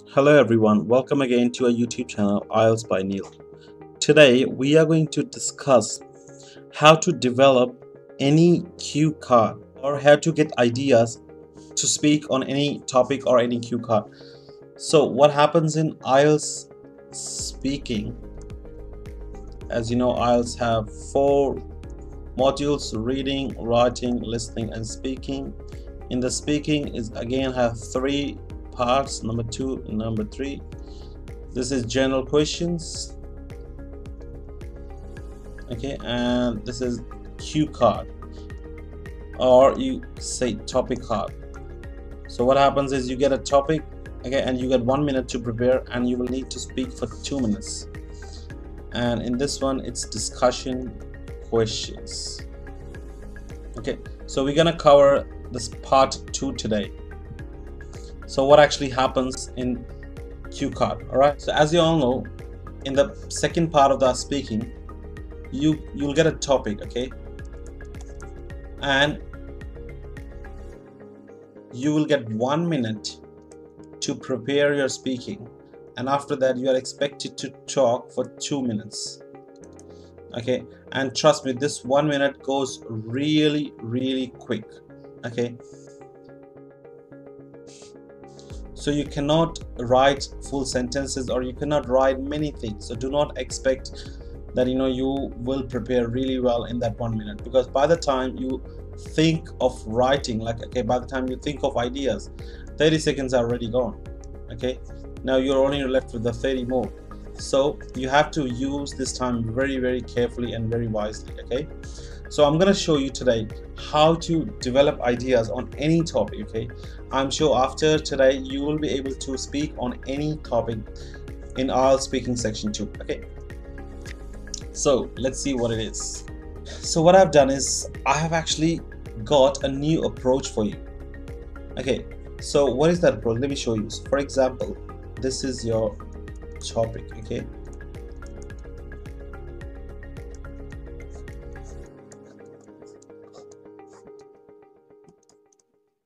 Hello everyone, welcome again to our YouTube channel IELTS by Neil. Today we are going to discuss how to develop any cue card or how to get ideas to speak on any topic or any cue card. So what happens in IELTS speaking, as you know, IELTS have 4 modules: reading, writing, listening and speaking. In the speaking is again have 3 parts, number 2 and number 3. This is general questions, okay, and this is cue card, or you say topic card. So what happens is you get a topic, okay, and you get 1 minute to prepare, and you will need to speak for 2 minutes. And in this one it's discussion questions. Okay, so we're gonna cover this part 2 today. So what actually happens in cue card? All right, so as you all know, in the second part of the speaking, you'll get a topic, okay, and you will get 1 minute to prepare your speaking, and after that you are expected to talk for 2 minutes. Okay, and trust me, this 1 minute goes really quick. Okay, so you cannot write full sentences, or you cannot write many things. So do not expect that you will prepare really well in that 1 minute, because by the time you think of writing, like, okay, by the time you think of ideas, 30 seconds are already gone. Okay, now you're only left with the 30 more. So you have to use this time very carefully and very wisely. Okay, so I'm gonna show you today how to develop ideas on any topic. Okay, I'm sure after today you will be able to speak on any topic in our speaking section too. Okay, so let's see what it is. So what I've done is I have actually got a new approach for you. Okay, so what is that approach? Let me show you. So for example, this is your topic. Okay,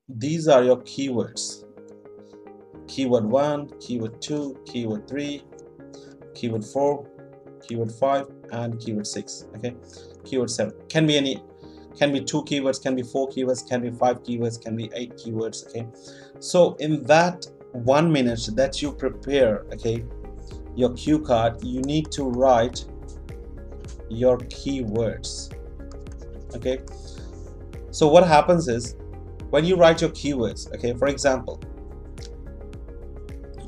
these are your keywords: keyword 1, keyword 2, keyword 3, keyword 4, keyword 5 and keyword 6. Okay, keyword 7 can be any, can be 2 keywords, can be 4 keywords, can be 5 keywords, can be 8 keywords. Okay, so in that 1 minute that you prepare, okay, your cue card, you need to write your keywords. Okay, so what happens is when you write your keywords, okay, for example,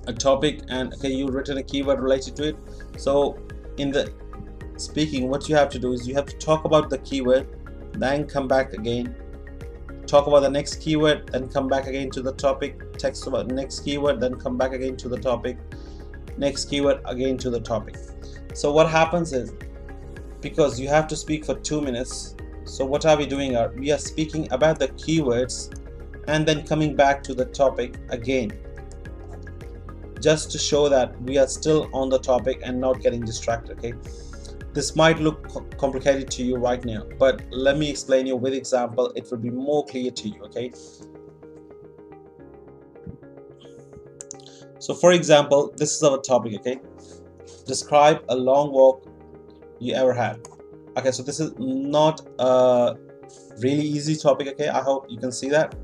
a topic, and okay, you've written a keyword related to it. So in the speaking, what you have to do is you have to talk about the keyword, then come back again, talk about the next keyword, then come back again to the topic, text about the next keyword, then come back again to the topic, next keyword again to the topic. So what happens is, because you have to speak for 2 minutes, so what are we doing? We are speaking about the keywords and then coming back to the topic again, just to show that we are still on the topic and not getting distracted. Okay, this might look complicated to you right now, but let me explain you with example. It will be more clear to you. Okay, so for example, this is our topic. Okay, describe a long walk you ever had. Okay, so this is not a really easy topic. Okay, I hope you can see that.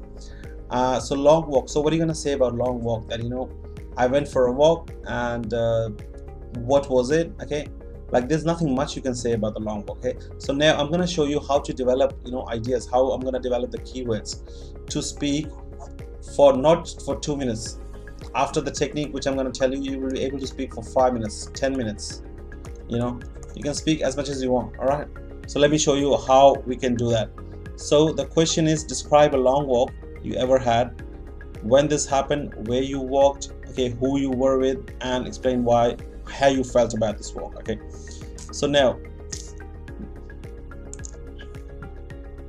So long walk. So what are you gonna say about long walk? That I went for a walk, and what was it? Okay, like there's nothing much you can say about the long walk. Okay, so now I'm gonna show you how to develop ideas, how I'm gonna develop the keywords to speak for not for 2 minutes. After the technique which I'm gonna tell you, you will be able to speak for 5 minutes, 10 minutes. You can speak as much as you want. All right, so let me show you how we can do that. So the question is, describe a long walk you ever had, when this happened, where you walked, okay, who you were with, and explain why, how you felt about this walk. Okay, so now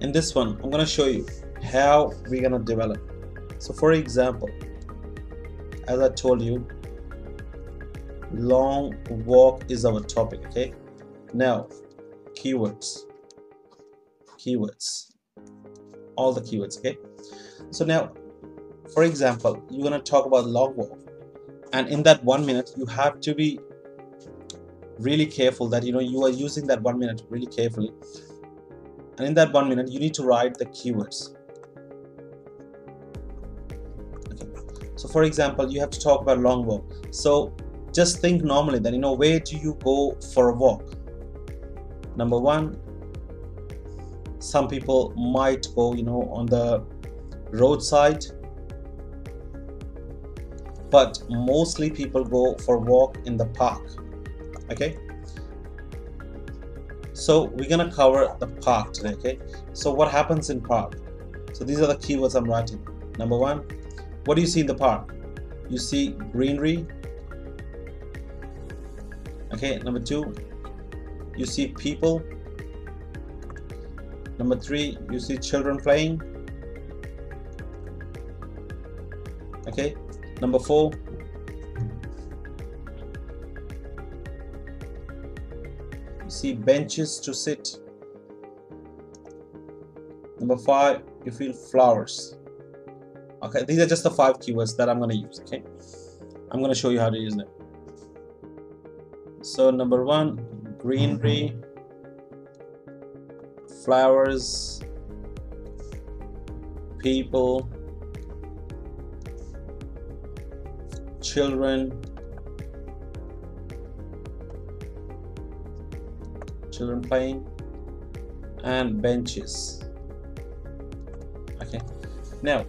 in this one I'm gonna show you how we're gonna develop. So for example, as I told you, long walk is our topic. Okay, now keywords, all the keywords. Okay, so now for example, you're gonna talk about long walk. And in that 1 minute, you have to be really careful that you are using that 1 minute really carefully. And in that 1 minute, you need to write the keywords. Okay. So for example, you have to talk about long walk. So just think normally that where do you go for a walk? Number one, some people might go on the roadside, but mostly people go for a walk in the park. Okay, so we're gonna cover the park today. Okay, so what happens in park? So these are the keywords I'm writing. Number one, what do you see in the park? You see greenery. Okay, number two, you see people. Number three, you see children playing. Okay, number four, you see benches to sit. Number five, you feel flowers. Okay, these are just the 5 keywords that I'm going to use. Okay, I'm going to show you how to use them. So number one, greenery, flowers, people, children playing, and benches. Okay, now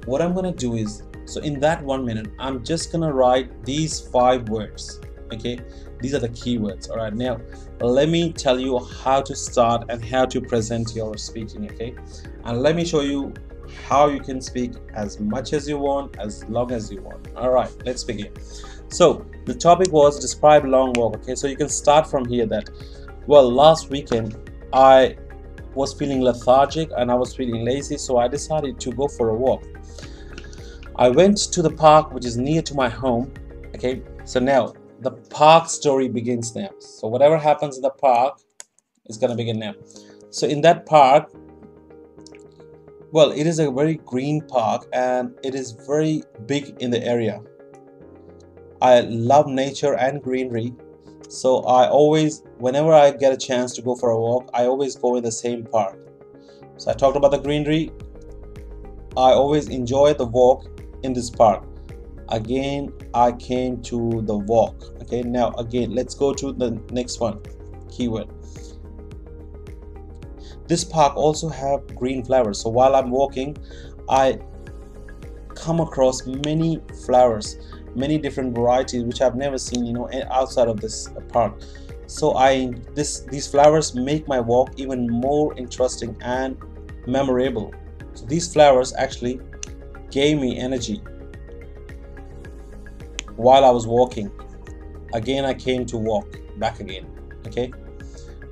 what I'm gonna do is, so in that 1 minute, I'm just gonna write these 5 words. Okay, these are the keywords. All right, now let me tell you how to start and how to present your speaking. Okay, and let me show you how you can speak as much as you want, as long as you want. All right, let's begin. So the topic was describe long walk. Okay, so you can start from here that, well, last weekend I was feeling lethargic and I was feeling lazy, so I decided to go for a walk. I went to the park which is near to my home. Okay, so now the park story begins now. So whatever happens in the park is gonna begin now. So in that park, well, it is a very green park and it is very big in the area. I love nature and greenery, so I always, whenever I get a chance to go for a walk, I always go in the same park. So I talked about the greenery. I always enjoy the walk in this park. Again, I came to the walk. Okay, now again, let's go to the next one, keyword. This park also have green flowers, so while I'm walking, I come across many flowers, many different varieties which I've never seen outside of this park. So these flowers make my walk even more interesting and memorable. So these flowers actually gave me energy while I was walking. Again, I came to walk back again. Okay,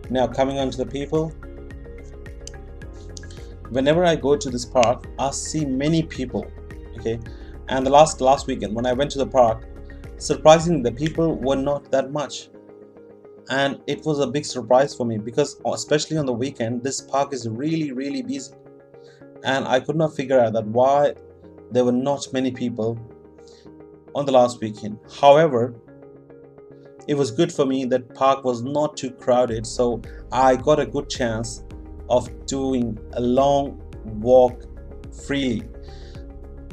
now coming on to the people. Whenever I go to this park, I see many people. Okay, and the last weekend when I went to the park, surprisingly the people were not that much, and it was a big surprise for me because especially on the weekend this park is really busy, and I could not figure out that why there were not many people on the last weekend. However, it was good for me that park was not too crowded, so I got a good chance of doing a long walk freely.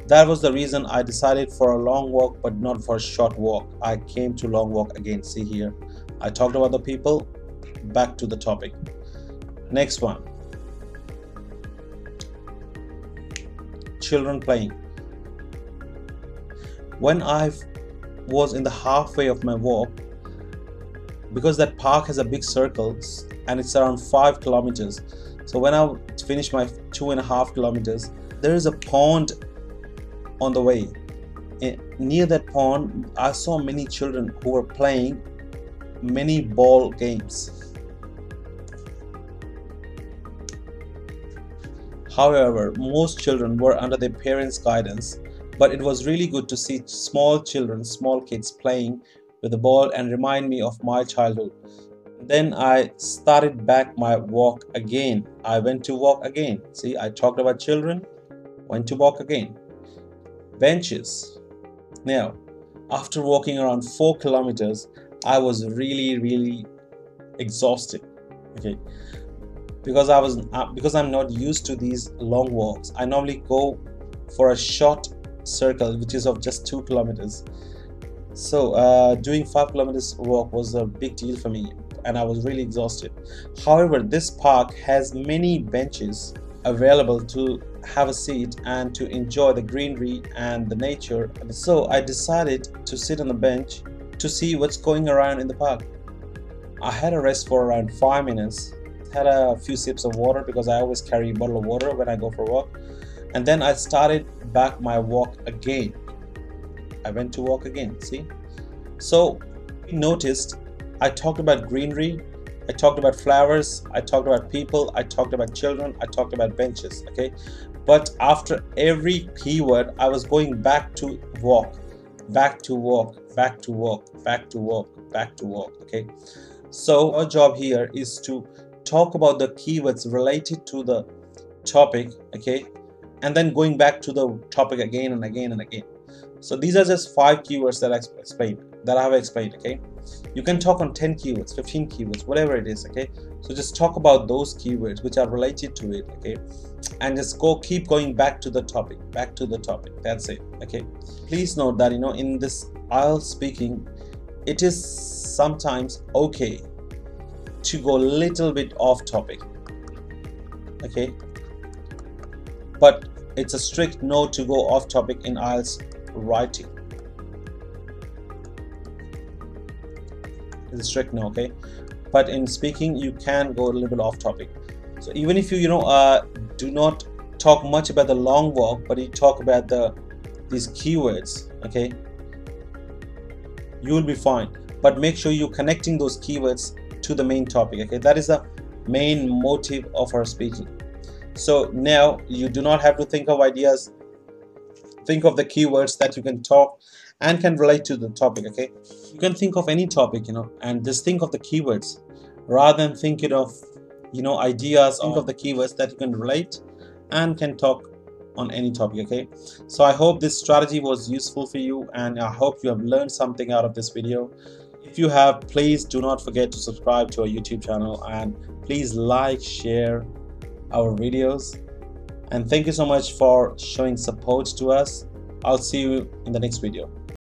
That was the reason I decided for a long walk but not for a short walk. I came to long walk again. See here, I talked about the people. Back to the topic. Next one, children playing. When I was in the halfway of my walk, because that park has a big circle and it's around 5 kilometers, so when I finished my 2.5 kilometers, there is a pond on the way. Near that pond, I saw many children who were playing many ball games. However, most children were under their parents' guidance, but it was really good to see small kids playing with the ball and remind me of my childhood. Then I started back my walk again. I went to walk again. See, I talked about children, went to walk again. Benches. Now, After walking around 4 kilometers, I was really exhausted, okay, because I'm not used to these long walks. I normally go for a short circle which is of just 2 kilometers. So doing 5 kilometers walk was a big deal for me, and I was really exhausted. However, this park has many benches available to have a seat and to enjoy the greenery and the nature. So I decided to sit on the bench to see what's going around in the park. I had a rest for around 5 minutes, had a few sips of water because I always carry a bottle of water when I go for a walk, and then I started back my walk again. I went to walk again, see? So you noticed I talked about greenery, I talked about flowers, I talked about people, I talked about children, I talked about benches, okay? But after every keyword, I was going back to walk, back to walk, back to walk, back to walk, back to walk, okay? So our job here is to talk about the keywords related to the topic, okay? And then going back to the topic again and again and again. So these are just 5 keywords that I have explained, okay? You can talk on 10 keywords, 15 keywords, whatever it is, okay? So just talk about those keywords which are related to it, okay? And just keep going back to the topic, that's it, okay? Please note that, in this IELTS speaking, it is sometimes okay to go a little bit off topic, okay? But it's a strict no to go off topic in IELTS writing. It's a strict no, okay? But in speaking, you can go a little bit off topic. So even if you do not talk much about the long walk, but you talk about these keywords, okay, you will be fine. But make sure you're connecting those keywords to the main topic, okay? That is the main motive of our speaking. So now you do not have to think of ideas. Think of the keywords that you can talk and can relate to the topic, okay? You can think of any topic, and just think of the keywords rather than thinking of, ideas. Think of the keywords that you can relate and can talk on any topic, okay? So I hope this strategy was useful for you, and I hope you have learned something out of this video. If you have, please do not forget to subscribe to our YouTube channel, and please like, share our videos, and thank you so much for showing support to us. I'll see you in the next video.